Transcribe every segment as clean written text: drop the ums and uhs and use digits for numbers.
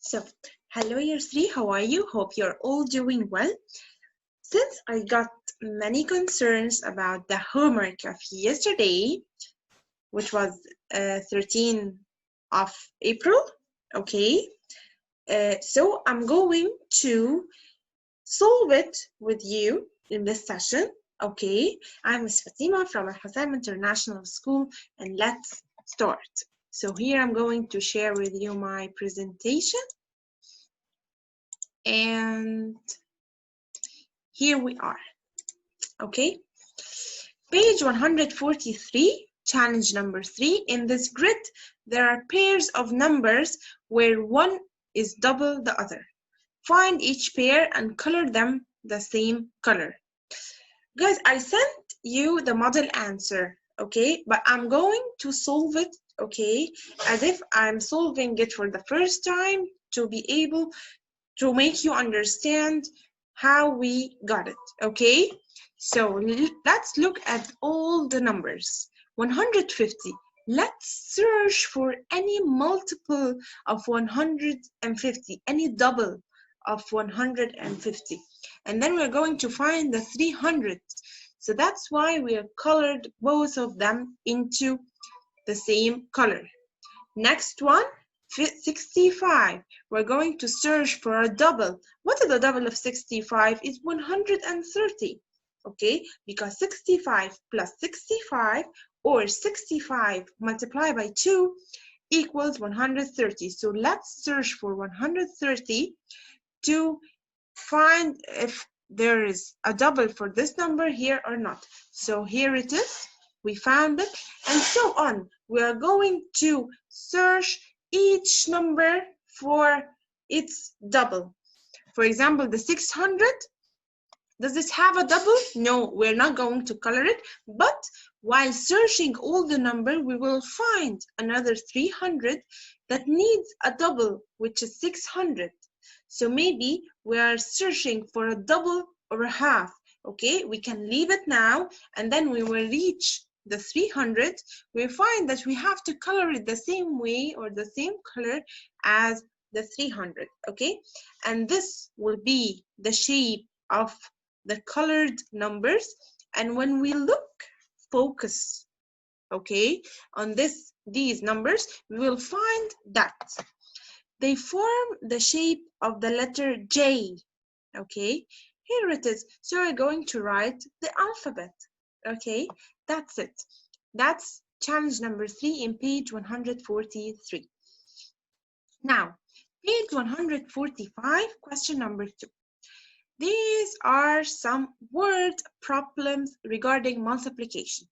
So, hello year 3, how are you? Hope you're all doing well. Since I got many concerns about the homework of yesterday, which was 13th of April, okay? So I'm going to solve it with you in this session, okay? I'm Miss Fatima from Fatema International School, and let's start. So here I'm going to share with you my presentation. And here we are, okay? Page 143, challenge number 3. In this grid, there are pairs of numbers where one is double the other. Find each pair and color them the same color. Guys, I sent you the model answer, okay? But I'm going to solve it, okay? As if I'm solving it for the first time to be able to make you understand how we got it, okay? So let's look at all the numbers. 150. Let's search for any multiple of 150, any double of 150. And then we're going to find the 300. So that's why we have colored both of them into the same color. Next one, 65. We're going to search for a double. What is the double of 65? It's 130. Okay, because 65 plus 65 or 65 multiplied by 2 equals 130. So let's search for 130 to find if there is a double for this number here or not. So here it is. We found it, and so on. We are going to search each number for its double. For example, the 600, does this have a double? No, we're not going to color it, but while searching all the number, we will find another 300 that needs a double, which is 600. So maybe we are searching for a double or a half. Okay, we can leave it now, and then we will reach the 300, we find that we have to color it the same way or the same color as the 300, okay? And this will be the shape of the colored numbers. And when we look, focus, okay, on these numbers, we will find that they form the shape of the letter J, okay? Here it is. So we're going to write the alphabet. Okay, that's it. That's challenge number 3 in page 143. Now, page 145, question number 2. These are some word problems regarding multiplication.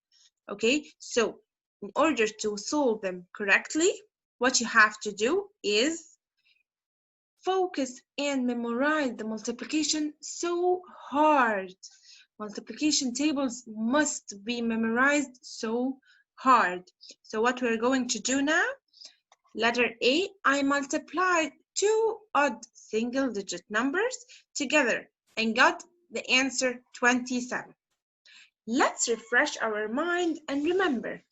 Okay, so in order to solve them correctly, what you have to do is focus and memorize the multiplication so hard. Multiplication tables must be memorized so hard. So what we're going to do now, letter A, I multiplied 2 odd single-digit numbers together and got the answer 27. Let's refresh our mind and remember,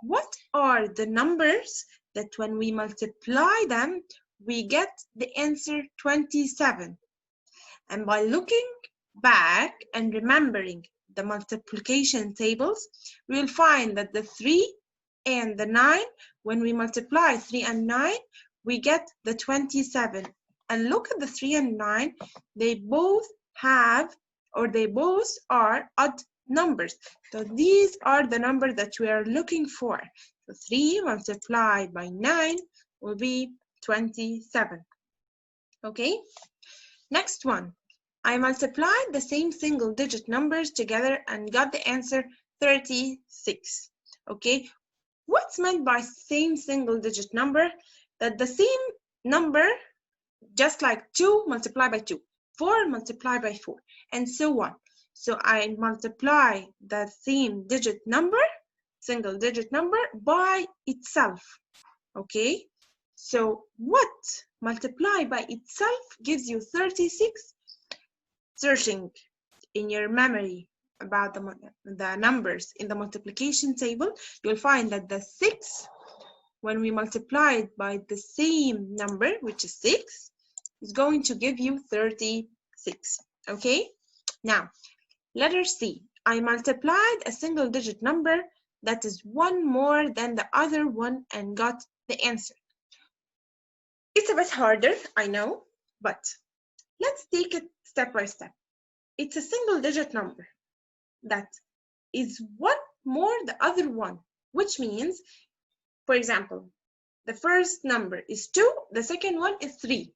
what are the numbers that when we multiply them, we get the answer 27? And by looking back and remembering the multiplication tables, we will find that the 3 and the 9, when we multiply 3 and 9, we get the 27. And look at the 3 and 9, they both have, or they both are odd numbers. So these are the numbers that we are looking for. So 3 multiplied by 9 will be 27. Okay, next one. I multiplied the same single-digit numbers together and got the answer 36. Okay, what's meant by same single-digit number? That the same number, just like 2 multiplied by 2, 4 multiplied by 4, and so on. So I multiply the same digit number, single-digit number, by itself. Okay, so what multiplied by itself gives you 36? Searching in your memory about the numbers in the multiplication table, you'll find that the 6 when we multiply it by the same number, which is 6, is going to give you 36. Okay? Now, letter C. I multiplied a single digit number that is one more than the other one and got the answer. It's a bit harder, I know, but let's take it step by step. It's a single digit number that is one more the other one, which means, for example, the first number is 2, the second one is 3.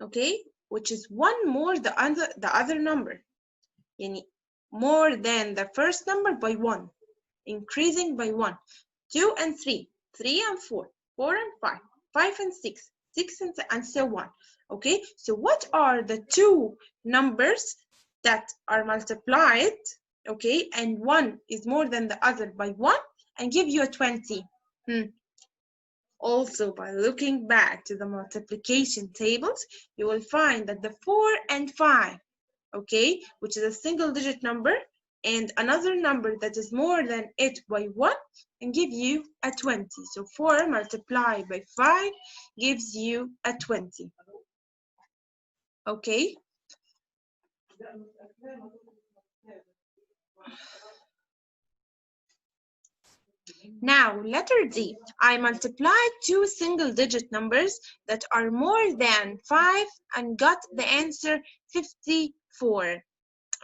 Okay, which is one more the other number. Yani more than the first number by 1, increasing by 1. 2 and 3, 3 and 4, 4 and 5, 5 and 6, 6 and so on. Okay, so what are the two numbers that are multiplied, okay, and one is more than the other by 1 and give you a 20? Also, by looking back to the multiplication tables, you will find that the 4 and 5, okay, which is a single digit number, and another number that is more than it by 1 and give you a 20. So 4 multiplied by 5 gives you a 20. Okay? Now, letter D. I multiplied two single digit numbers that are more than 5 and got the answer 54.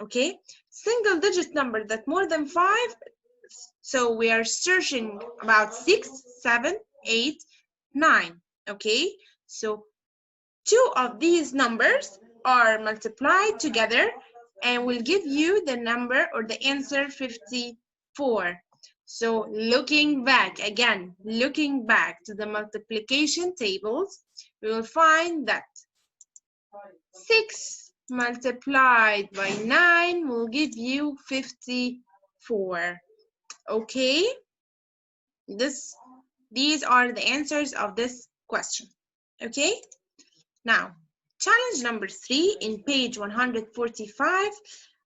Okay? Single digit number that more than 5. So we are searching about 6, 7, 8, 9. Okay? So two of these numbers are multiplied together and will give you the number or the answer 54. So looking back to the multiplication tables, we will find that 6 multiplied by 9 will give you 54. Okay? These are the answers of this question. Okay? Now, challenge number 3 in page 145.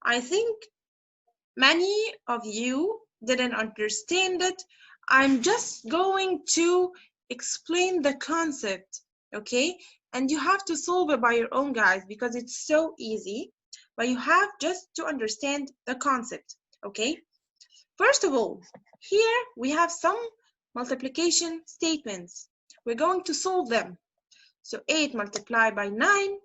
I think many of you didn't understand it. I'm just going to explain the concept, okay? And you have to solve it by your own, guys, because it's so easy. But you have just to understand the concept, okay? First of all, here we have some multiplication statements. We're going to solve them. So 8 multiplied by 9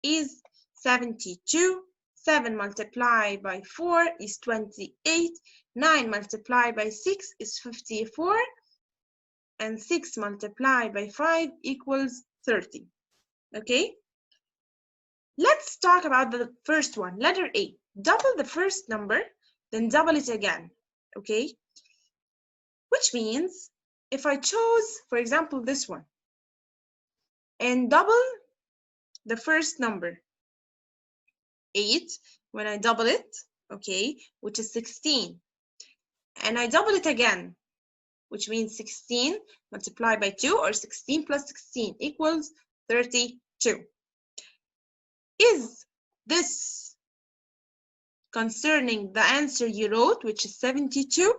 is 72. 7 multiplied by 4 is 28. 9 multiplied by 6 is 54. And 6 multiplied by 5 equals 30. Okay? Let's talk about the first one, letter A. Double the first number, then double it again. Okay? Which means if I chose, for example, this one, and double the first number, 8, when I double it, okay, which is 16. And I double it again, which means 16 multiplied by 2, or 16 plus 16 equals 32. Is this concerning the answer you wrote, which is 72?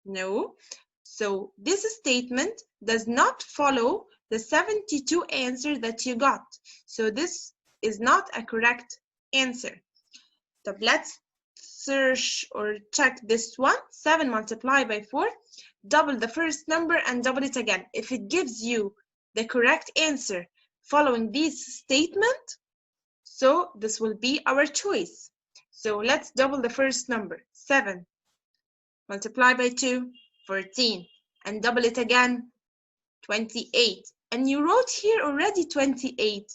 No. So this statement does not follow the 72 answer that you got. So this is not a correct answer. So let's search or check this one. 7 multiplied by 4. Double the first number and double it again. If it gives you the correct answer following this statement, so this will be our choice. So let's double the first number. 7 multiplied by 2, 14. And double it again, 28. And you wrote here already 28.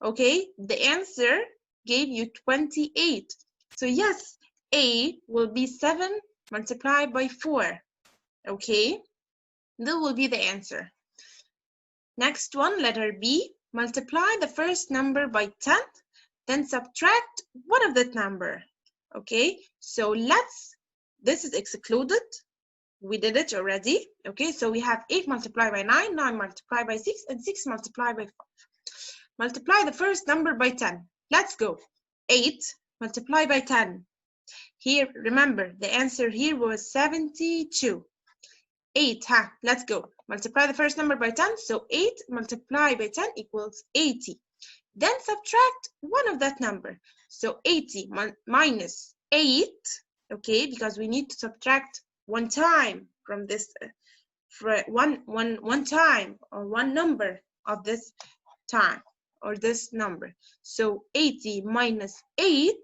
Okay, the answer gave you 28. So yes, A will be 7 multiplied by 4. Okay, that will be the answer. Next one, letter B. Multiply the first number by 10, then subtract one of that number. Okay, so this is excluded. We did it already. Okay, so we have 8 multiplied by 9, 9 multiplied by 6, and 6 multiplied by 5. Multiply the first number by 10. Let's go. 8 multiplied by 10. Here, remember, the answer here was 72. 8, huh? Let's go. Multiply the first number by 10. So 8 multiplied by 10 equals 80. Then subtract one of that number. So 80 minus 8, okay, because we need to subtract one time from this, for one time or one number of this time or this number. So 80 minus 8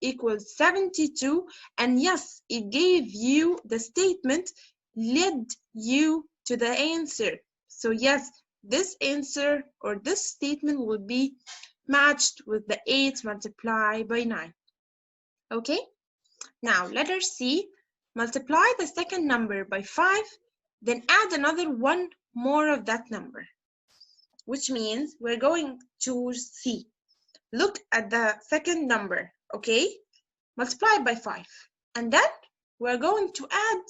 equals 72. And yes, it gave you the statement, led you to the answer. So yes, this answer or this statement will be matched with the 8 multiplied by 9. Okay, now letter C, multiply the second number by 5, then add another one more of that number, which means we're going to choose C. Look at the second number, okay? Multiply by 5. And then we're going to add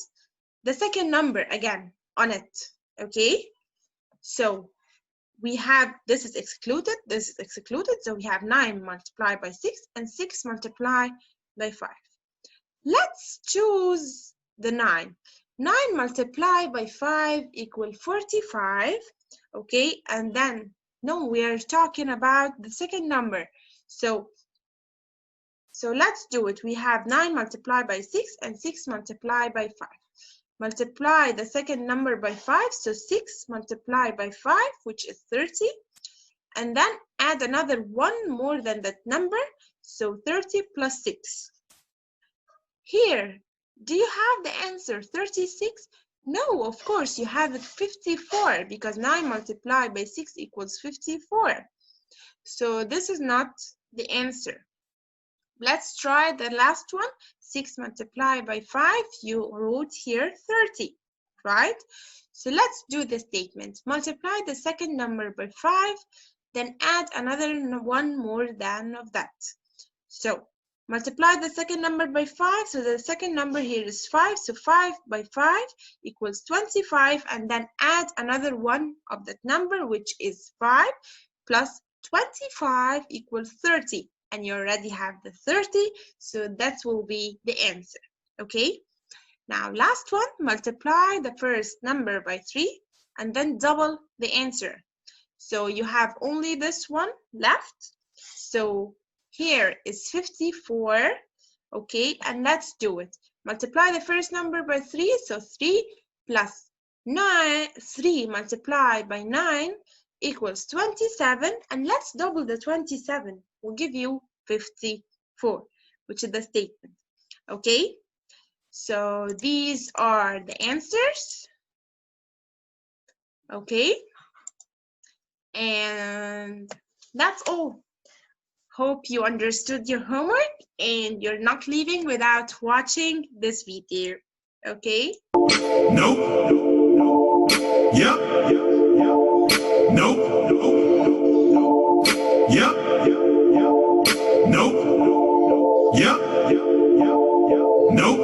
the second number again on it, okay? So we have, this is excluded, so we have 9 multiplied by 6 and 6 multiplied by 5. Let's choose the 9. 9 multiplied by 5 equal 45, okay? And then, no, we are talking about the second number. So let's do it. We have 9 multiplied by 6 and 6 multiplied by 5. Multiply the second number by 5, so 6 multiplied by 5, which is 30. And then add another one more than that number, so 30 plus 6. Here, do you have the answer 36? No, of course, you have it 54 because 9 multiplied by 6 equals 54. So this is not the answer. Let's try the last one. 6 multiplied by 5, you wrote here 30, right? So let's do the statement. Multiply the second number by 5, then add another one more than of that. So multiply the second number by 5, so the second number here is 5, so 5 by 5 equals 25, and then add another one of that number, which is 5, plus 25 equals 30. And you already have the 30, so that will be the answer, okay? Now, last one, multiply the first number by 3, and then double the answer. So you have only this one left. So here is 54, okay? And let's do it. Multiply the first number by 3, so 3 plus 9, 3 multiplied by 9 equals 27, and let's double the 27. Will give you 54, which is the statement. Okay, so these are the answers. Okay, and that's all. Hope you understood your homework and you're not leaving without watching this video. Okay? Nope. Yep. Nope. Yep. Nope. Yep. Nope. Yep. Nope.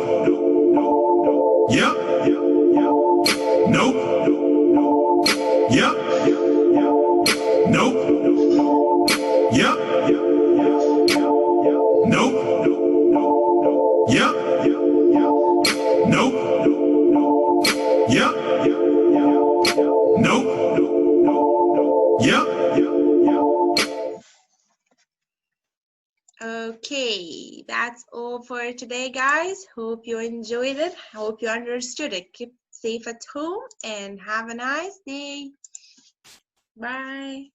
Yep. Nope. Yep. Nope. Yep. Nope. Yep. Nope. Yep. Okay, that's all for today, guys. Hope you enjoyed it. Hope you understood it. Keep safe at home and have a nice day. Bye.